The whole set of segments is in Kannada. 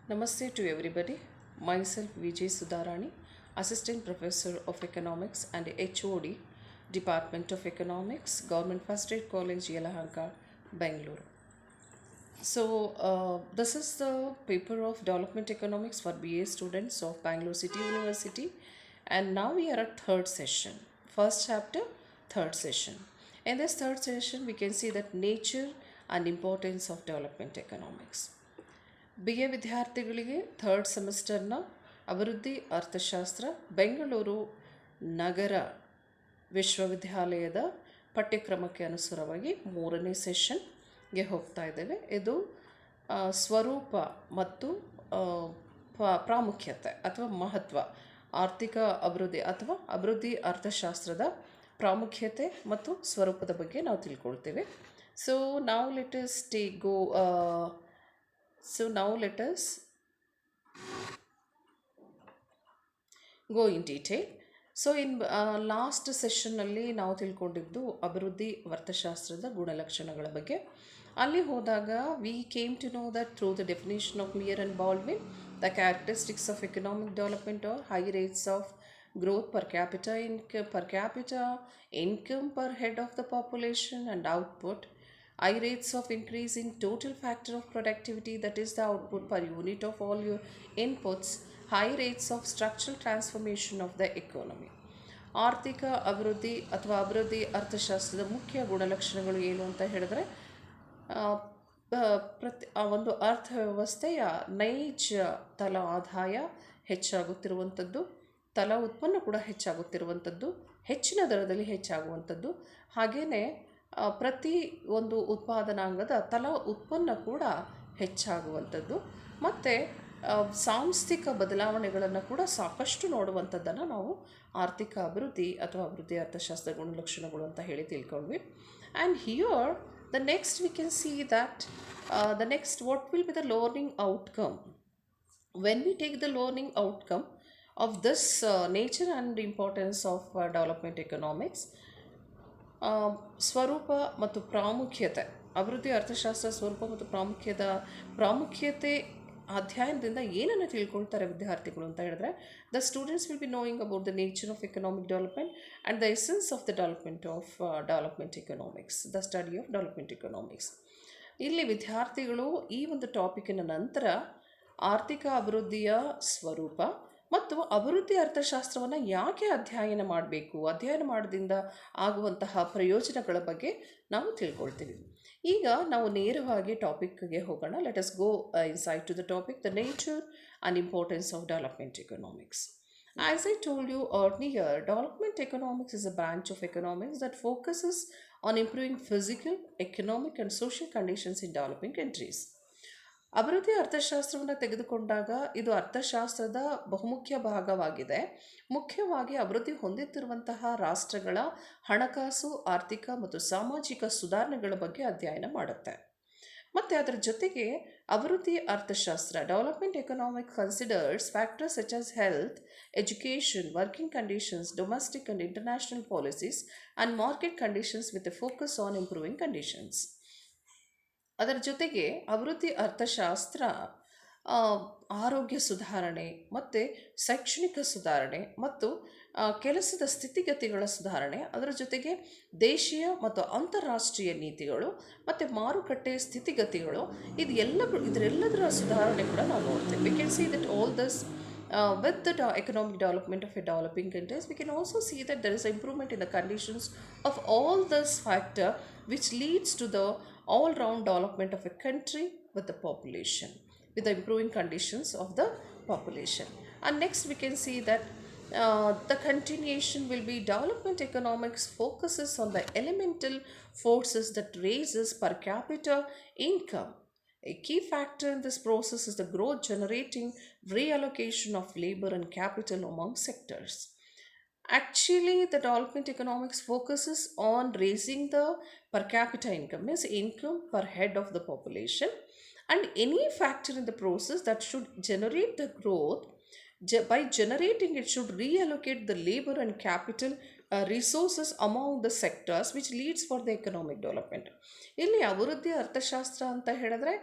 Namaste to everybody. Myself Vijay Sudharani, Assistant Professor of Economics and HOD, Department of Economics, Government First Aid College, Yelahanka, Bangalore. This is the paper of Development Economics for BA students of Bangalore City University, and now we are at third session. First chapter, third session. In this third session, we can see that nature and importance of development economics. B A ವಿದ್ಯಾರ್ಥಿಗಳಿಗೆ ಥರ್ಡ್ ಸೆಮಿಸ್ಟರ್ನ ಅಭಿವೃದ್ಧಿ ಅರ್ಥಶಾಸ್ತ್ರ ಬೆಂಗಳೂರು ನಗರ ವಿಶ್ವವಿದ್ಯಾಲಯದ ಪಠ್ಯಕ್ರಮಕ್ಕೆ ಅನುಸಾರವಾಗಿ ಮೂರನೇ ಸೆಷನ್ಗೆ ಹೋಗ್ತಾ ಇದ್ದೇವೆ. ಇದು ಸ್ವರೂಪ ಮತ್ತು ಪ್ರಾಮುಖ್ಯತೆ ಅಥವಾ ಮಹತ್ವ, ಆರ್ಥಿಕ ಅಭಿವೃದ್ಧಿ ಅಥವಾ ಅಭಿವೃದ್ಧಿ ಅರ್ಥಶಾಸ್ತ್ರದ ಪ್ರಾಮುಖ್ಯತೆ ಮತ್ತು ಸ್ವರೂಪದ ಬಗ್ಗೆ ನಾವು ತಿಳ್ಕೊಳ್ತೇವೆ. ಸೊ ನಾವು let us go in detail. So last ಸೆಷನ್ನಲ್ಲಿ ನಾವು ತಿಳ್ಕೊಂಡಿದ್ದು ಅಭಿವೃದ್ಧಿ ಅರ್ಥಶಾಸ್ತ್ರದ ಗುಣಲಕ್ಷಣಗಳ ಬಗ್ಗೆ. ಅಲ್ಲಿ ಹೋದಾಗ we came to know that through the definition of Meier and Baldwin, the characteristics of economic development are high rates of growth per capita income per head of the population and output, high rates of increase in total factor of productivity, that is the output per unit of all your inputs, high rates of structural transformation of the economy. ಆರ್ಥಿಕ ಅಭಿವೃದ್ಧಿ ಅಥವಾ ಅಭಿವೃದ್ಧಿ ಅರ್ಥಶಾಸ್ತ್ರದ ಮುಖ್ಯ ಗುಣಲಕ್ಷಣಗಳು ಏನು ಅಂತ ಹೇಳಿದ್ರೆ, ಒಂದು ಅರ್ಥವ್ಯವಸ್ಥೆಯ ನೈಜ ತಲಾ ಆದಾಯ ಹೆಚ್ಚಾಗುತ್ತಿರುವಂಥದ್ದು, ತಲಾ ಉತ್ಪನ್ನ ಕೂಡ ಹೆಚ್ಚಾಗುತ್ತಿರುವಂಥದ್ದು, ಹೆಚ್ಚಿನ ದರದಲ್ಲಿ ಹೆಚ್ಚಾಗುವಂಥದ್ದು, ಹಾಗೆಯೇ ಪ್ರತಿ ಒಂದು ಉತ್ಪಾದನಾಂಗದ ತಲಾ ಉತ್ಪನ್ನ ಕೂಡ ಹೆಚ್ಚಾಗುವಂಥದ್ದು, ಮತ್ತು ಸಾಂಸ್ಥಿಕ ಬದಲಾವಣೆಗಳನ್ನು ಕೂಡ ಸಾಕಷ್ಟು ನೋಡುವಂಥದ್ದನ್ನು ನಾವು ಆರ್ಥಿಕ ಅಭಿವೃದ್ಧಿ ಅಥವಾ ಅಭಿವೃದ್ಧಿ ಅರ್ಥಶಾಸ್ತ್ರ ಗುಣಲಕ್ಷಣಗಳು ಅಂತ ಹೇಳಿ ತಿಳ್ಕೊಂಡ್ವಿ. And here the next we can see that the next what will be the learning outcome when we take the learning outcome of this nature and importance of development economics. ಸ್ವರೂಪ ಮತ್ತು ಪ್ರಾಮುಖ್ಯತೆ, ಅಭಿವೃದ್ಧಿ ಅರ್ಥಶಾಸ್ತ್ರ ಸ್ವರೂಪ ಮತ್ತು ಪ್ರಾಮುಖ್ಯತೆ ಅಧ್ಯಯನದಿಂದ ಏನನ್ನು ತಿಳ್ಕೊಳ್ತಾರೆ ವಿದ್ಯಾರ್ಥಿಗಳು ಅಂತ ಹೇಳಿದ್ರೆ, the students will be knowing about the nature of economic development and the essence of the development economics, the study of development economics. ಇಲ್ಲಿ ವಿದ್ಯಾರ್ಥಿಗಳು ಈ ಒಂದು ಟಾಪಿಕಿನ ನಂತರ ಆರ್ಥಿಕ ಅಭಿವೃದ್ಧಿಯ ಸ್ವರೂಪ ಮತ್ತು ಅಭಿವೃದ್ಧಿ ಅರ್ಥಶಾಸ್ತ್ರವನ್ನು ಯಾಕೆ ಅಧ್ಯಯನ ಮಾಡಬೇಕು, ಅಧ್ಯಯನ ಮಾಡೋದ್ರಿಂದ ಆಗುವಂತಹ ಪ್ರಯೋಜನಗಳ ಬಗ್ಗೆ ನಾವು ತಿಳ್ಕೊಳ್ತೀವಿ. ಈಗ ನಾವು ನೇರವಾಗಿ ಟಾಪಿಕ್ಗೆ ಹೋಗೋಣ. Let us go inside to the topic, the nature and importance of development economics. As I told you earlier, development economics is a branch of economics that focuses on improving physical, economic and social conditions in developing countries. ಅಭಿವೃದ್ಧಿ ಅರ್ಥಶಾಸ್ತ್ರವನ್ನು ತೆಗೆದುಕೊಂಡಾಗ ಇದು ಅರ್ಥಶಾಸ್ತ್ರದ ಬಹುಮುಖ್ಯ ಭಾಗವಾಗಿದೆ. ಮುಖ್ಯವಾಗಿ ಅಭಿವೃದ್ಧಿ ಹೊಂದುತ್ತಿರುವಂತಹ ರಾಷ್ಟ್ರಗಳ ಹಣಕಾಸು, ಆರ್ಥಿಕ ಮತ್ತು ಸಾಮಾಜಿಕ ಸುಧಾರಣೆಗಳ ಬಗ್ಗೆ ಅಧ್ಯಯನ ಮಾಡುತ್ತೆ. ಮತ್ತು ಅದರ ಜೊತೆಗೆ ಅಭಿವೃದ್ಧಿ ಅರ್ಥಶಾಸ್ತ್ರ, development economic considers factors such as health, education, working conditions, domestic and international policies and market conditions with A focus on improving conditions. ಅದರ ಜೊತೆಗೆ ಅಭಿವೃದ್ಧಿ ಅರ್ಥಶಾಸ್ತ್ರ ಆರೋಗ್ಯ ಸುಧಾರಣೆ ಮತ್ತು ಶೈಕ್ಷಣಿಕ ಸುಧಾರಣೆ ಮತ್ತು ಕೆಲಸದ ಸ್ಥಿತಿಗತಿಗಳ ಸುಧಾರಣೆ, ಅದರ ಜೊತೆಗೆ ದೇಶೀಯ ಮತ್ತು ಅಂತಾರಾಷ್ಟ್ರೀಯ ನೀತಿಗಳು ಮತ್ತು ಮಾರುಕಟ್ಟೆ ಸ್ಥಿತಿಗತಿಗಳು, ಇದರೆಲ್ಲದರ ಸುಧಾರಣೆ ಕೂಡ ನಾವು ನೋಡ್ತೇವೆ. V can see that all this with the economic development of a developing countries, we can also see that there is improvement in the conditions of all this factor which leads to the all-round development of a country with the population, with the improving conditions of the population. And next we can see that the continuation will be development economics focuses on the elemental forces that raises per capita income. A key factor in this process is the growth generating reallocation of labor and capital among sectors. Actually, the development economics focuses on raising the per capita income, means income per head of the population, and any factor in the process that should generate the growth, by generating it should reallocate the labor and capital resources among the sectors which leads for the economic development. ಇಲ್ಲಿ ಅಭಿವೃದ್ಧಿ ಅರ್ಥಶಾಸ್ತ್ರ ಅಂತ ಹೇಳಿದ್ರೆ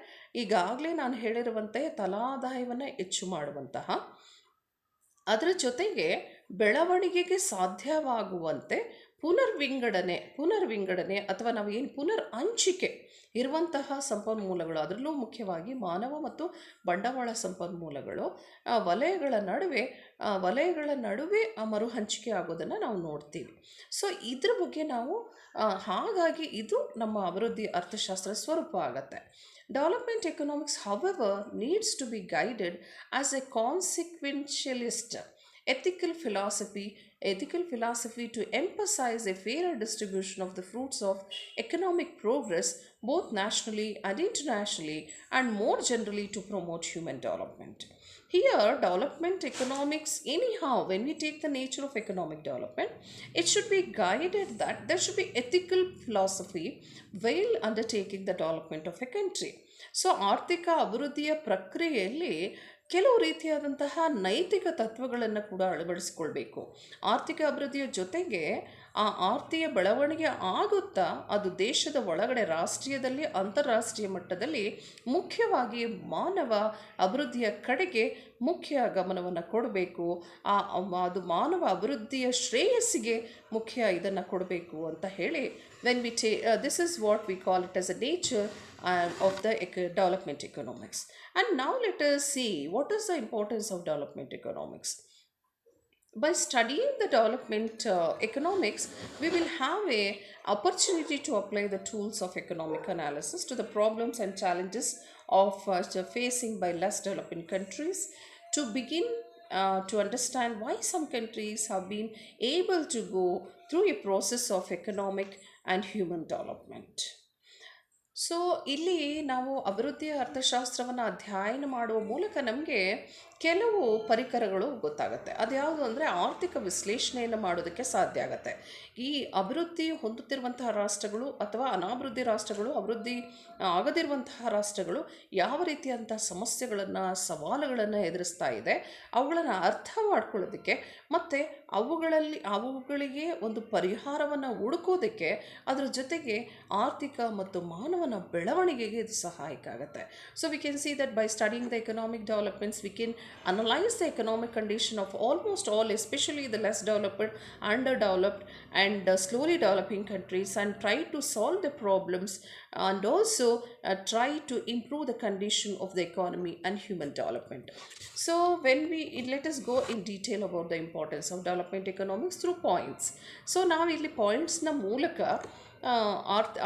ಈಗಾಗಲೇ ನಾನು ಹೇಳಿರುವಂತೆ ತಲಾದಾಯವನ್ನು ಹೆಚ್ಚು ಮಾಡುವಂತಹ, ಅದರ ಜೊತೆಗೆ ಬೆಳವಣಿಗೆಗೆ ಸಾಧ್ಯವಾಗುವಂತೆ ಪುನರ್ವಿಂಗಡಣೆ ಅಥವಾ ನಾವು ಏನು ಹಂಚಿಕೆ ಇರುವಂತಹ ಸಂಪನ್ಮೂಲಗಳು, ಅದರಲ್ಲೂ ಮುಖ್ಯವಾಗಿ ಮಾನವ ಮತ್ತು ಬಂಡವಾಳ ಸಂಪನ್ಮೂಲಗಳು ವಲಯಗಳ ನಡುವೆ ಮರು ಹಂಚಿಕೆ ಆಗೋದನ್ನು ನಾವು ನೋಡ್ತೀವಿ. ಸೊ ಇದ್ರ ಬಗ್ಗೆ ನಾವು ಹಾಗಾಗಿ ಇದು ನಮ್ಮ ಅಭಿವೃದ್ಧಿ ಅರ್ಥಶಾಸ್ತ್ರ ಸ್ವರೂಪ ಆಗತ್ತೆ. Development economics, however, needs to be guided as a consequentialist ethical philosophy to emphasize a fairer distribution of the fruits of economic progress both nationally and internationally, and more generally to promote human development. Here, development economics, anyhow, when we take the nature of economic development, it should be guided that there should be ethical philosophy while undertaking the development of a country. So ಆರ್ಥಿಕ ಅಭಿವೃದ್ಧಿಯ ಪ್ರಕ್ರಿಯೆಯಲ್ಲಿ ಕೆಲವು ರೀತಿಯಾದಂತಹ ನೈತಿಕ ತತ್ವಗಳನ್ನು ಕೂಡ ಅಳವಡಿಸಿಕೊಳ್ಬೇಕು. ಆರ್ಥಿಕ ಅಭಿವೃದ್ಧಿಯ ಜೊತೆಗೆ ಆ ಆರ್ಥಿಕ ಬೆಳವಣಿಗೆ ಆಗುತ್ತಾ ಅದು ದೇಶದ ಒಳಗಡೆ ರಾಷ್ಟ್ರೀಯದಲ್ಲಿ ಅಂತಾರಾಷ್ಟ್ರೀಯ ಮಟ್ಟದಲ್ಲಿ ಮುಖ್ಯವಾಗಿ ಮಾನವ ಅಭಿವೃದ್ಧಿಯ ಕಡೆಗೆ ಮುಖ್ಯ ಗಮನವನ್ನು ಕೊಡಬೇಕು. ಅದು ಮಾನವ ಅಭಿವೃದ್ಧಿಯ ಶ್ರೇಯಸ್ಸಿಗೆ ಮುಖ್ಯ ಇದನ್ನು ಕೊಡಬೇಕು ಅಂತ ಹೇಳಿ this is what we call it as a nature of the development economics. And now let us see what is the importance of development economics. By studying the development economics, we will have a opportunity to apply the tools of economic analysis to the problems and challenges of facing by less developing countries, to begin to understand why some countries have been able to go through a process of economic and human development. So ಇಲ್ಲಿ ನಾವು ಅಭಿವೃದ್ಧಿಯ ಅರ್ಥಶಾಸ್ತ್ರವನ್ನು ಅಧ್ಯಯನ ಮಾಡುವ ಮೂಲಕ ನಮಗೆ ಕೆಲವು ಪರಿಕರಗಳು ಗೊತ್ತಾಗುತ್ತೆ. ಅದ್ಯಾವುದು ಅಂದರೆ ಆರ್ಥಿಕ ವಿಶ್ಲೇಷಣೆಯನ್ನು ಮಾಡೋದಕ್ಕೆ ಸಾಧ್ಯ ಆಗುತ್ತೆ. ಈ ಅಭಿವೃದ್ಧಿ ಹೊಂದುತ್ತಿರುವಂತಹ ರಾಷ್ಟ್ರಗಳು ಅಥವಾ ಅನಾಭಿವೃದ್ಧಿ ರಾಷ್ಟ್ರಗಳು, ಅಭಿವೃದ್ಧಿ ಆಗದಿರುವಂತಹ ರಾಷ್ಟ್ರಗಳು ಯಾವ ರೀತಿಯಂಥ ಸಮಸ್ಯೆಗಳನ್ನು, ಸವಾಲುಗಳನ್ನು ಎದುರಿಸ್ತಾ ಇದೆ, ಅವುಗಳನ್ನು ಅರ್ಥ ಮಾಡ್ಕೊಳ್ಳೋದಕ್ಕೆ ಮತ್ತು ಅವುಗಳಿಗೆ ಒಂದು ಪರಿಹಾರವನ್ನು ಹುಡುಕೋದಕ್ಕೆ, ಅದರ ಜೊತೆಗೆ ಆರ್ಥಿಕ ಮತ್ತು ಮಾನವನ ಬೆಳವಣಿಗೆಗೆ ಇದು ಸಹಾಯಕ ಆಗುತ್ತೆ. So we can see that by studying the economic developments we can analyze the economic condition of almost all, especially the less developed, underdeveloped and slowly developing countries, and try to solve the problems and also try to improve the condition of the economy and human development. So let us go in detail about the importance of development economics through points. So ನಾವು ಇಲ್ಲಿ ಪಾಯಿಂಟ್ಸ್ನ ಮೂಲಕ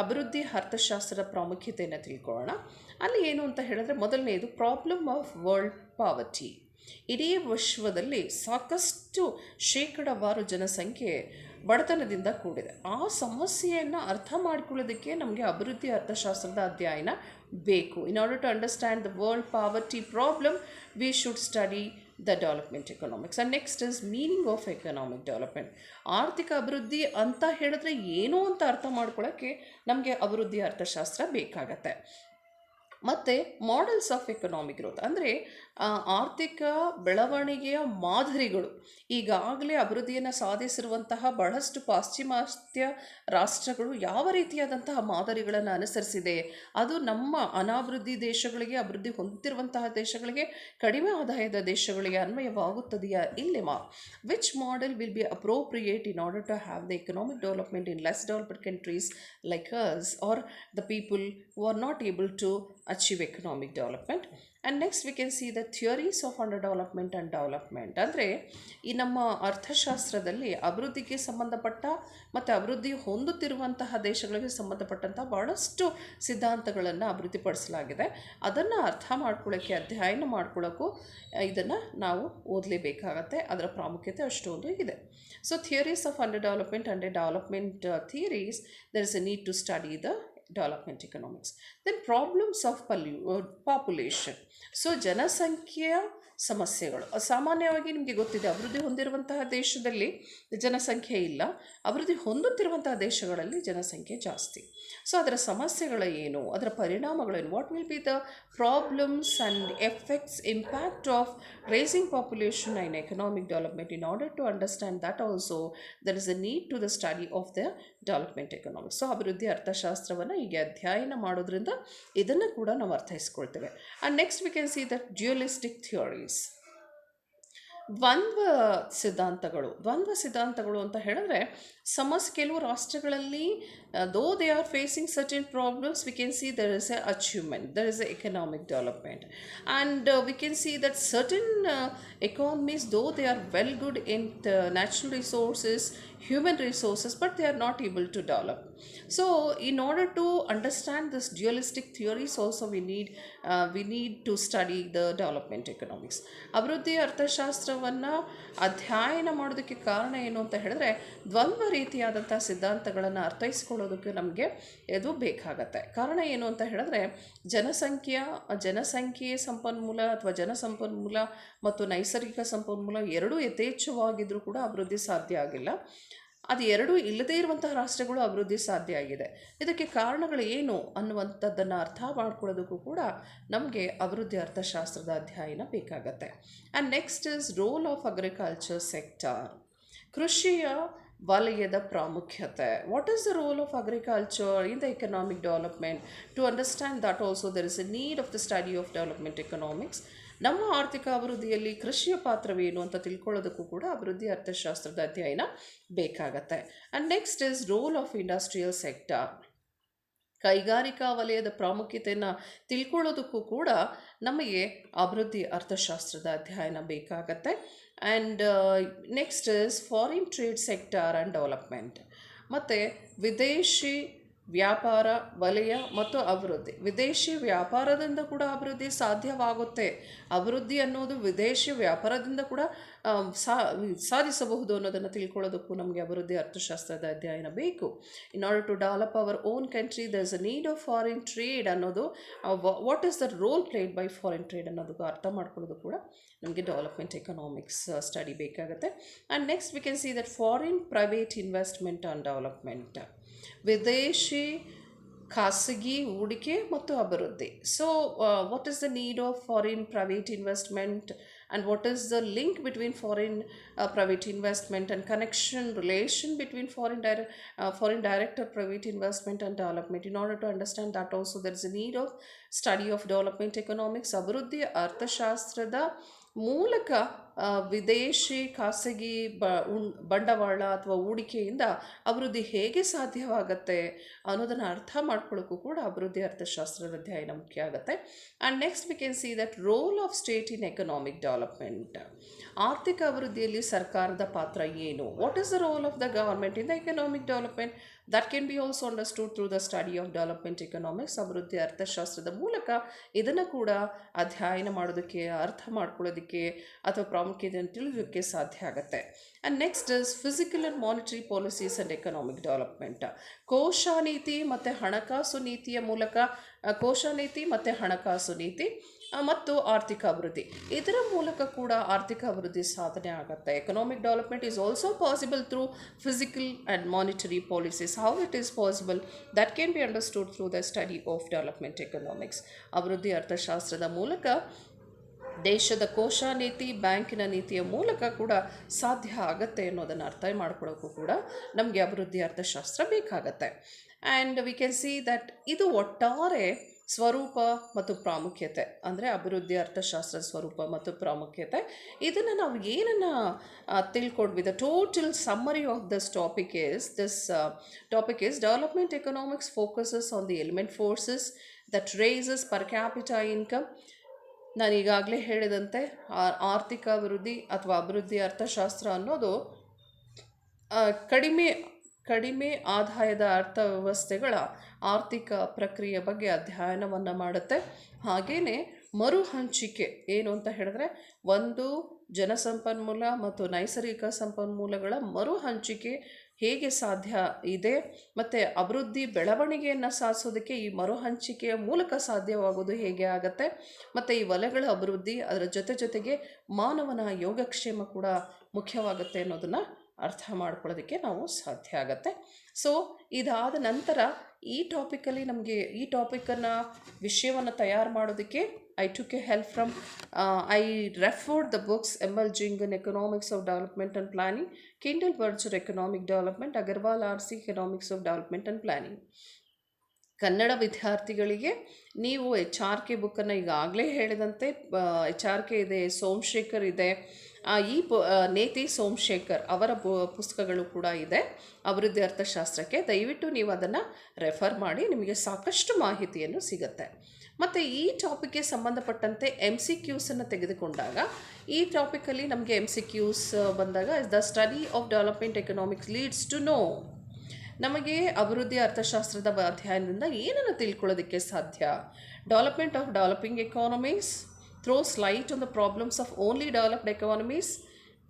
ಅಭಿವೃದ್ಧಿ ಅರ್ಥಶಾಸ್ತ್ರದ ಪ್ರಾಮುಖ್ಯತೆಯನ್ನು ತಿಳ್ಕೊಳ್ಳೋಣ. ಅಲ್ಲಿ ಏನು ಅಂತ ಹೇಳಿದ್ರೆ, ಮೊದಲನೆಯದು ಪ್ರಾಬ್ಲಮ್ ಆಫ್ ವರ್ಲ್ಡ್ ಪಾವರ್ಟಿ. ಇಡೀ ವಿಶ್ವದಲ್ಲಿ ಸಾಕಷ್ಟು ಶೇಕಡಾವಾರು ಜನಸಂಖ್ಯೆ ಬಡತನದಿಂದ ಕೂಡಿದೆ. ಆ ಸಮಸ್ಯೆಯನ್ನು ಅರ್ಥ ಮಾಡ್ಕೊಳ್ಳೋದಕ್ಕೆ ನಮಗೆ ಅಭಿವೃದ್ಧಿ ಅರ್ಥಶಾಸ್ತ್ರದ ಅಧ್ಯಯನ ಬೇಕು. In order to understand the world poverty problem, we should study the development economics. And next is meaning of economic development. ಆರ್ಥಿಕ ಅಭಿವೃದ್ಧಿ ಅಂತ ಹೇಳಿದ್ರೆ ಏನು ಅಂತ ಅರ್ಥ ಮಾಡ್ಕೊಳ್ಳೋಕ್ಕೆ ನಮಗೆ ಅಭಿವೃದ್ಧಿ ಅರ್ಥಶಾಸ್ತ್ರ ಬೇಕಾಗತ್ತೆ. ಮತ್ತು ಮಾಡೆಲ್ಸ್ ಆಫ್ ಎಕನಾಮಿಕ್ ಗ್ರೋತ್ ಅಂದರೆ ಆರ್ಥಿಕ ಬೆಳವಣಿಗೆಯ ಮಾದರಿಗಳು. ಈಗಾಗಲೇ ಅಭಿವೃದ್ಧಿಯನ್ನು ಸಾಧಿಸಿರುವಂತಹ ಬಹಳಷ್ಟು ಪಾಶ್ಚಿಮಾತ್ಯ ರಾಷ್ಟ್ರಗಳು ಯಾವ ರೀತಿಯಾದಂತಹ ಮಾದರಿಗಳನ್ನು ಅನುಸರಿಸಿದೆ, ಅದು ನಮ್ಮ ಅನಾಭಿವೃದ್ಧಿ ದೇಶಗಳಿಗೆ, ಅಭಿವೃದ್ಧಿ ಹೊಂದುತ್ತಿರುವಂತಹ ದೇಶಗಳಿಗೆ, ಕಡಿಮೆ ಆದಾಯದ ದೇಶಗಳಿಗೆ ಅನ್ವಯವಾಗುತ್ತದೆಯಾ ಇಲ್ಲವಾ? Which model will be appropriate in order to have the economic development in less developed countries like us are the people who are not able to achieve economic development. And next we can see the theories of underdevelopment and development. ಅಂದರೆ ಈ ನಮ್ಮ ಅರ್ಥಶಾಸ್ತ್ರದಲ್ಲಿ ಅಭಿವೃದ್ಧಿಗೆ ಸಂಬಂಧಪಟ್ಟ ಮತ್ತು ಅಭಿವೃದ್ಧಿ ಹೊಂದುತ್ತಿರುವಂತಹ ದೇಶಗಳಿಗೆ ಸಂಬಂಧಪಟ್ಟಂಥ ಭಾಳಷ್ಟು ಸಿದ್ಧಾಂತಗಳನ್ನು ಅಭಿವೃದ್ಧಿಪಡಿಸಲಾಗಿದೆ. ಅದನ್ನು ಅರ್ಥ ಮಾಡ್ಕೊಳ್ಳೋಕ್ಕೆ, ಅಧ್ಯಯನ ಮಾಡ್ಕೊಳ್ಳೋಕ್ಕೂ ಇದನ್ನು ನಾವು ಓದಲೇಬೇಕಾಗತ್ತೆ. ಅದರ ಪ್ರಾಮುಖ್ಯತೆ ಅಷ್ಟೊಂದು ಇದೆ. So theories of under development theories, there is a need to study the development economics. Then problems of population. So ಜನಸಂಖ್ಯೆಯ ಸಮಸ್ಯೆಗಳು ಸಾಮಾನ್ಯವಾಗಿ ನಿಮಗೆ ಗೊತ್ತಿದೆ, ಅಭಿವೃದ್ಧಿ ಹೊಂದಿರುವಂತಹ ದೇಶದಲ್ಲಿ ಜನಸಂಖ್ಯೆ ಇಲ್ಲ, ಅಭಿವೃದ್ಧಿ ಹೊಂದುತ್ತಿರುವಂತಹ ದೇಶಗಳಲ್ಲಿ ಜನಸಂಖ್ಯೆ ಜಾಸ್ತಿ. ಸೊ ಅದರ ಸಮಸ್ಯೆಗಳು ಏನು, ಅದರ ಪರಿಣಾಮಗಳೇನು, what will be the problems and effects impact of raising population and economic development. In order to understand that also, there is a need to the study of the development economics. So ಅಭಿವೃದ್ಧಿ ಅರ್ಥಶಾಸ್ತ್ರವನ್ನು ಹೀಗೆ ಅಧ್ಯಯನ ಮಾಡೋದ್ರಿಂದ ಇದನ್ನು ಕೂಡ ನಾವು ಅರ್ಥೈಸ್ಕೊಳ್ತೇವೆ. And next we can see that dualistic theories. ದ್ವಂದ್ವ ಸಿದ್ಧಾಂತಗಳು ಅಂತ ಹೇಳಿದ್ರೆ ಕೆಲವು ರಾಷ್ಟ್ರಗಳಲ್ಲಿ though they are facing certain problems, we can see there is a achievement, there is a economic development, and we can see that certain economies, though they are well good in natural resources, human resources, but they are not able to develop. So in order to understand this dualistic theories also we need to study the development economics. ಅಭಿವೃದ್ಧಿ ಅರ್ಥಶಾಸ್ತ್ರವನ್ನು ಅಧ್ಯಯನ ಮಾಡೋದಕ್ಕೆ ಕಾರಣ ಏನು ಅಂತ ಹೇಳಿದ್ರೆ ದ್ವಂದ್ವ ರೀತಿಯಾದಂಥ ಸಿದ್ಧಾಂತಗಳನ್ನು ಅರ್ಥೈಸ್ಕೊಳ್ಳೋದಕ್ಕೆ ನಮಗೆ ಇದು ಬೇಕಾಗತ್ತೆ. ಕಾರಣ ಏನು ಅಂತ ಹೇಳಿದ್ರೆ ಜನಸಂಖ್ಯೆಯ ಸಂಪನ್ಮೂಲ ಅಥವಾ ಜನಸಂಪನ್ಮೂಲ ಮತ್ತು ನೈಸರ್ಗಿಕ ಸಂಪನ್ಮೂಲ ಎರಡೂ ಯಥೇಚ್ಛವಾಗಿದ್ದರೂ ಕೂಡ ಅಭಿವೃದ್ಧಿ ಸಾಧ್ಯ ಆಗಿಲ್ಲ. ಅದು ಎರಡೂ ಇಲ್ಲದೇ ಇರುವಂತಹ ರಾಷ್ಟ್ರಗಳು ಅಭಿವೃದ್ಧಿ ಸಾಧ್ಯ ಆಗಿದೆ. ಇದಕ್ಕೆ ಕಾರಣಗಳು ಏನು ಅನ್ನುವಂಥದ್ದನ್ನು ಅರ್ಥ ಮಾಡ್ಕೊಳ್ಳೋದಕ್ಕೂ ಕೂಡ ನಮಗೆ ಅಭಿವೃದ್ಧಿ ಅರ್ಥಶಾಸ್ತ್ರದ ಅಧ್ಯಯನ ಬೇಕಾಗತ್ತೆ. And next is role of agriculture sector. ಕೃಷಿಯ ವಲಯದ ಪ್ರಾಮುಖ್ಯತೆ. What is the role of agriculture in the economic development? To understand that also there is a need of the study of development economics. ನಮ್ಮ ಆರ್ಥಿಕ ಅಭಿವೃದ್ಧಿಯಲ್ಲಿ ಕೃಷಿಯ ಪಾತ್ರವೇನು ಅಂತ ತಿಳ್ಕೊಳ್ಳೋದಕ್ಕೂ ಕೂಡ ಅಭಿವೃದ್ಧಿ ಅರ್ಥಶಾಸ್ತ್ರದ ಅಧ್ಯಯನ ಬೇಕಾಗತ್ತೆ. And next is role of industrial sector. ಕೈಗಾರಿಕಾ ವಲಯದ ಪ್ರಾಮುಖ್ಯತೆಯನ್ನು ತಿಳ್ಕೊಳ್ಳೋದಕ್ಕೂ ಕೂಡ ನಮಗೆ ಅಭಿವೃದ್ಧಿ ಅರ್ಥಶಾಸ್ತ್ರದ ಅಧ್ಯಯನ ಬೇಕಾಗತ್ತೆ. And next is foreign trade sector and development. ಮತ್ತು ವಿದೇಶಿ ವ್ಯಾಪಾರ ವಲಯ ಮತ್ತು ಅಭಿವೃದ್ಧಿ. ವಿದೇಶಿ ವ್ಯಾಪಾರದಿಂದ ಕೂಡ ಅಭಿವೃದ್ಧಿ ಸಾಧ್ಯವಾಗುತ್ತೆ. ಅಭಿವೃದ್ಧಿ ಅನ್ನೋದು ವಿದೇಶಿ ವ್ಯಾಪಾರದಿಂದ ಕೂಡ ಸಾಧಿಸಬಹುದು ಅನ್ನೋದನ್ನು ತಿಳ್ಕೊಳ್ಳೋದಕ್ಕೂ ನಮಗೆ ಅಭಿವೃದ್ಧಿ ಅರ್ಥಶಾಸ್ತ್ರದ ಅಧ್ಯಯನ ಬೇಕು. In order to develop our own country there is a need of foreign trade ಅನ್ನೋದು, what is the role played by foreign trade ಅನ್ನೋದಕ್ಕೂ ಅರ್ಥ ಮಾಡ್ಕೊಳ್ಳೋದು ಕೂಡ ನಮಗೆ ಡೆವಲಪ್ಮೆಂಟ್ ಎಕನಾಮಿಕ್ಸ್ ಸ್ಟಡಿ ಬೇಕಾಗುತ್ತೆ. And next we can see that foreign private investment on development. ವಿದೇಶಿ ಖಾಸಗಿ ಹೂಡಿಕೆ ಮತ್ತು ಅಭಿವೃದ್ಧಿ. So what is the need of foreign private investment and what is the link between foreign private investment and relation between foreign direct or private investment and development? In order to understand that also there is a need of study of development economics. ಅಭಿವೃದ್ಧಿ ಅರ್ಥಶಾಸ್ತ್ರದ ಮೂಲಕ ವಿದೇಶಿ ಖಾಸಗಿ ಬಂಡವಾಳ ಅಥವಾ ಹೂಡಿಕೆಯಿಂದ ಅಭಿವೃದ್ಧಿ ಹೇಗೆ ಸಾಧ್ಯವಾಗುತ್ತೆ ಅನ್ನೋದನ್ನು ಅರ್ಥ ಮಾಡ್ಕೊಳ್ಳೋಕ್ಕೂ ಕೂಡ ಅಭಿವೃದ್ಧಿ ಅರ್ಥಶಾಸ್ತ್ರದ ಅಧ್ಯಯನ ಮುಖ್ಯ ಆಗುತ್ತೆ. And next we can see that role of state in economic development. ಆರ್ಥಿಕ ಅಭಿವೃದ್ಧಿಯಲ್ಲಿ ಸರ್ಕಾರದ ಪಾತ್ರ ಏನು? What is the role of the government in the economic development? That can be also understood through the study of development economics. ಅಭಿವೃದ್ಧಿ ಅರ್ಥಶಾಸ್ತ್ರದ ಮೂಲಕ ಇದನ್ನು ಕೂಡ ಅಧ್ಯಯನ ಮಾಡೋದಕ್ಕೆ, ಅರ್ಥ ಮಾಡ್ಕೊಳ್ಳೋದಕ್ಕೆ ಅಥವಾ ಪ್ರಾಮುಖ್ಯತೆಯನ್ನು ತಿಳಿಯೋದಕ್ಕೆ ಸಾಧ್ಯ ಆಗುತ್ತೆ. And next is physical and monetary policies and economic development. ಕೋಶ ನೀತಿ ಮತ್ತು ಹಣಕಾಸು ನೀತಿಯ ಮೂಲಕ, ಕೋಶ ನೀತಿ ಮತ್ತು ಹಣಕಾಸು ನೀತಿ ಮತ್ತು ಆರ್ಥಿಕ ಅಭಿವೃದ್ಧಿ, ಇದರ ಮೂಲಕ ಕೂಡ ಆರ್ಥಿಕ ಅಭಿವೃದ್ಧಿ ಸಾಧನೆ ಆಗುತ್ತೆ. Economic development is also possible through physical and monetary policies. How it is possible? That can be understood through the study of development economics. ಅಭಿವೃದ್ಧಿ ಅರ್ಥಶಾಸ್ತ್ರದ ಮೂಲಕ ದೇಶದ ಕೋಶ ನೀತಿ, ಬ್ಯಾಂಕಿನ ನೀತಿಯ ಮೂಲಕ ಕೂಡ ಸಾಧ್ಯ ಆಗುತ್ತೆ ಅನ್ನೋದನ್ನು ಅರ್ಥ ಮಾಡ್ಕೊಳ್ಳೋಕ್ಕೂ ಕೂಡ ನಮಗೆ ಅಭಿವೃದ್ಧಿ ಅರ್ಥಶಾಸ್ತ್ರ ಬೇಕಾಗತ್ತೆ. And we can see that ಇದು ಒಟ್ಟಾರೆ ಸ್ವರೂಪ ಮತ್ತು ಪ್ರಾಮುಖ್ಯತೆ, ಅಂದರೆ ಅಭಿವೃದ್ಧಿ ಅರ್ಥಶಾಸ್ತ್ರದ ಸ್ವರೂಪ ಮತ್ತು ಪ್ರಾಮುಖ್ಯತೆ, ಇದನ್ನು ನಾವು ಏನನ್ನು ತಿಳ್ಕೊಂಡ್ವಿ? The total summary of this topic is development economics focuses on the element forces that rises per capita income. ನಾನು ಈಗಾಗಲೇ ಹೇಳಿದಂತೆ ಆರ್ಥಿಕ ಅಭಿವೃದ್ಧಿ ಅಥವಾ ಅಭಿವೃದ್ಧಿ ಅರ್ಥಶಾಸ್ತ್ರ ಅನ್ನೋದು ಕಡಿಮೆ ಆದಾಯದ ಅರ್ಥವ್ಯವಸ್ಥೆಗಳ ಆರ್ಥಿಕ ಪ್ರಕ್ರಿಯೆ ಬಗ್ಗೆ ಅಧ್ಯಯನವನ್ನು ಮಾಡುತ್ತೆ. ಹಾಗೆಯೇ ಮರುಹಂಚಿಕೆ ಏನು ಅಂತ ಹೇಳಿದ್ರೆ, ಒಂದು ಜನಸಂಪನ್ಮೂಲ ಮತ್ತು ನೈಸರ್ಗಿಕ ಸಂಪನ್ಮೂಲಗಳ ಮರುಹಂಚಿಕೆ ಹೇಗೆ ಸಾಧ್ಯ ಇದೆ, ಮತ್ತು ಅಭಿವೃದ್ಧಿ ಬೆಳವಣಿಗೆಯನ್ನು ಸಾಧಿಸೋದಕ್ಕೆ ಈ ಮರುಹಂಚಿಕೆಯ ಮೂಲಕ ಸಾಧ್ಯವಾಗೋದು ಹೇಗೆ ಆಗುತ್ತೆ, ಮತ್ತು ಈ ವಲಯಗಳ ಅಭಿವೃದ್ಧಿ ಅದರ ಜೊತೆಗೆ ಮಾನವನ ಯೋಗಕ್ಷೇಮ ಕೂಡ ಮುಖ್ಯವಾಗುತ್ತೆ ಅನ್ನೋದನ್ನು ಅರ್ಥ ಮಾಡ್ಕೊಳ್ಳೋದಕ್ಕೆ ನಾವು ಸಾಧ್ಯ ಆಗುತ್ತೆ. ಸೊ ಇದಾದ ನಂತರ ಈ ಟಾಪಿಕಲ್ಲಿ ನಮಗೆ ಈ ಟಾಪಿಕನ್ನು ವಿಷಯವನ್ನು ತಯಾರು ಮಾಡೋದಕ್ಕೆ I took a help from I referred the books emerging in economics of development and planning, Kindleberger economic development, Agarwal R C economics of development and planning. Kannada ವಿದ್ಯಾರ್ಥಿಗಳಿಗೆ ನೀವು HRK ಬುಕ್ಕನ್ನು ಈಗಾಗಲೇ ಹೇಳಿದಂತೆ HRK ಇದೆ, ಸೋಮಶೇಖರ್ ಇದೆ, ಈ ನೇತಿ ಸೋಮಶೇಖರ್ ಅವರ ಪುಸ್ತಕಗಳು ಕೂಡ ಇದೆ ಅಭಿವೃದ್ಧಿ ಅರ್ಥಶಾಸ್ತ್ರಕ್ಕೆ. ದಯವಿಟ್ಟು ನೀವು ಅದನ್ನು ರೆಫರ್ ಮಾಡಿ, ನಿಮಗೆ ಸಾಕಷ್ಟು ಮಾಹಿತಿಯನ್ನು ಸಿಗುತ್ತೆ. ಮತ್ತು ಈ ಟಾಪಿಕ್ಗೆ ಸಂಬಂಧಪಟ್ಟಂತೆ MCQಸನ್ನು ತೆಗೆದುಕೊಂಡಾಗ ಈ ಟಾಪಿಕಲ್ಲಿ ನಮಗೆ MCQs ಬಂದಾಗ the study of development economics leads to know, ನಮಗೆ ಅಭಿವೃದ್ಧಿ ಅರ್ಥಶಾಸ್ತ್ರದ ಅಧ್ಯಯನದಿಂದ ಏನನ್ನು ತಿಳ್ಕೊಳ್ಳೋದಕ್ಕೆ ಸಾಧ್ಯ. Development of developing economies throws light on the problems of only developed economies,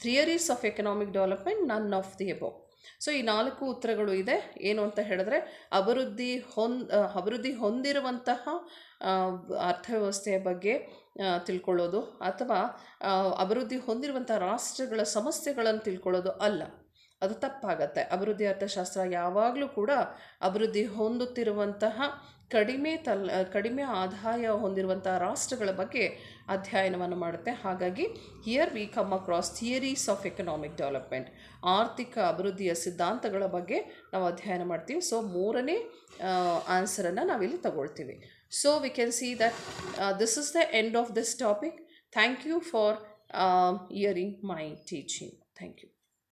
theories of economic development, none of the above. So ಈ 4 ಉತ್ತರಗಳು ಇದೆ. ಏನು ಅಂತ ಹೇಳಿದ್ರೆ ಅಭಿವೃದ್ಧಿ ಹೊಂದಿರುವಂತಹ ಅರ್ಥವ್ಯವಸ್ಥೆಯ ಬಗ್ಗೆ ತಿಳ್ಕೊಳ್ಳೋದು, ಅಥವಾ ಅಭಿವೃದ್ಧಿ ಹೊಂದಿರುವಂಥ ರಾಷ್ಟ್ರಗಳ ಸಮಸ್ಯೆಗಳನ್ನು ತಿಳ್ಕೊಳ್ಳೋದು ಅಲ್ಲ, ಅದು ತಪ್ಪಾಗತ್ತೆ. ಅಭಿವೃದ್ಧಿ ಅರ್ಥಶಾಸ್ತ್ರ ಯಾವಾಗಲೂ ಕೂಡ ಅಭಿವೃದ್ಧಿ ಹೊಂದುತ್ತಿರುವಂತಹ ಕಡಿಮೆ ಆದಾಯ ಹೊಂದಿರುವಂಥ ರಾಷ್ಟ್ರಗಳ ಬಗ್ಗೆ ಅಧ್ಯಯನವನ್ನು ಮಾಡುತ್ತೆ. ಹಾಗಾಗಿ here we come across theories of economic development, ಆರ್ಥಿಕ ಅಭಿವೃದ್ಧಿಯ ಸಿದ್ಧಾಂತಗಳ ಬಗ್ಗೆ ನಾವು ಅಧ್ಯಯನ ಮಾಡ್ತೀವಿ. ಸೊ 3ನೇ ಆನ್ಸರನ್ನು ನಾವಿಲ್ಲಿ ತಗೊಳ್ತೀವಿ. So we can see that this is the end of this topic. Thank you for hearing my teaching. Thank you.